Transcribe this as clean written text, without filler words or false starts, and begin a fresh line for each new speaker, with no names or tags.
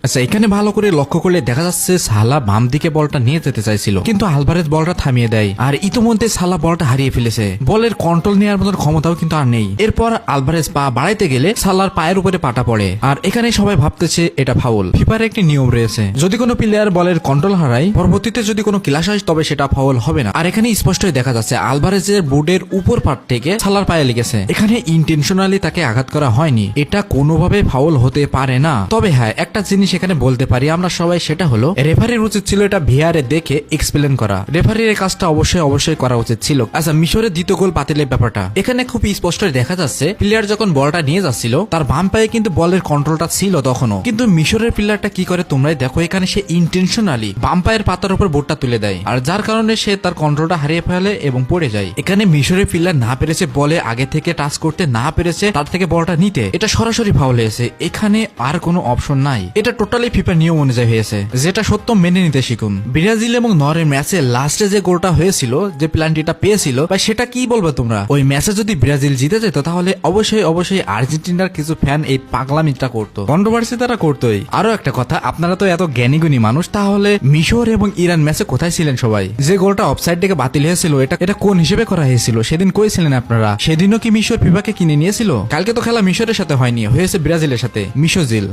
আচ্ছা, এখানে ভালো করে লক্ষ্য করলে দেখা যাচ্ছে সালা বাম দিকে বলটা নিয়ে যেতে চাইছিল, কিন্তু আলভারেজ বলটা থামিয়ে দেয়। আর ইতিমধ্যে সালা বলটা হারিয়ে ফেলেছে, বলের কন্ট্রোল নেওয়ার মতো ক্ষমতাও কিন্তু আর নেই। এরপর আলভারেজ পা বাড়াইতে গেলে সালার পায়ের উপরে পাটা পড়ে, আর এখানে সবাই ভাবতেছে এটা ফাউল। ফিফার একটি নিয়ম রয়েছে, যদি কোনো প্লেয়ার বলের কন্ট্রোল হারায়, পরবর্তীতে যদি কোনো ক্লাস আসে তবে সেটা ফাউল হবে না। আর এখানে স্পষ্টই দেখা যাচ্ছে আলভারেজের বুটের উপর পাট থেকে সালার পায়ে লেগেছে। এখানে ইন্টেনশনালি তাকে আঘাত করা হয়নি, এটা কোনোভাবে ফাউল হতে পারে না। তবে হ্যাঁ, একটা জিনিস এখানে বলতে পারি আমরা সবাই, সেটা হলো রেফারির উচিত ছিল এটা ভিআরে দেখে এক্সপ্লেন করা। রেফারির এই কাজটা অবশ্যই করা উচিত ছিল। আচ্ছা, মিশরের দ্বিতীয় গোল বাতিলের ব্যাপারটা এখানে খুব স্পষ্ট দেখা যাচ্ছে, প্লেয়ার যখন বলটা নিয়ে যাচ্ছিল তার বাম পায়ে কিন্তু বলের কন্ট্রোলটা ছিল তখনও, কিন্তু মিশরের প্লেয়ারটা কি করে তোমরাই দেখো, এখানে সে ইন্টেনশনালি বাম পায়ের পাতার উপর বোটটা তুলে দেয়, আর যার কারণে সে তার কন্ট্রোলটা হারিয়ে ফেলে এবং পড়ে যায়। এখানে মিশরের প্লেয়ার না পেরেছে বলে আগে থেকে টাচ করতে, না পেরেছে তার থেকে বলটা নিতে, এটা সরাসরি ফাউল হয়েছে। এখানে আর কোনো অপশন নাই, এটা টোটালি ফিফার নিয়ম অনুযায়ী হয়েছে, যেটা সত্য মেনে নিতে শিখুন। ব্রাজিল এবং নরের ম্যাচে লাস্টে যে গোলটা হয়েছিল, যে প্ল্যানটিটা পেয়েছিল, বা সেটা কি বলবে তোমরা? ওই ম্যাচে যদি ব্রাজিল জিতে যেত তাহলে অবশ্যই আর্জেন্টিনার কিছু ফ্যান এই পাগলামিটা করতো, কন্ট্রোভার্সি তারা করতোই। আরো একটা কথা, আপনারা তো এত জ্ঞানীগুণী মানুষ, তাহলে মিশর এবং ইরান ম্যাচে কোথায় ছিলেন সবাই? যে গোলটা অফসাইড থেকে বাতিল হয়েছিল, এটা কোন হিসেবে করা হয়েছিল? সেদিন কই ছিলেন আপনারা? সেদিনও কি মিশর ফিফাকে কিনে নিয়েছিল? কালকে তো খেলা মিশরের সাথে হয়নি, হয়েছে ব্রাজিলের সাথে, মিশোজিল।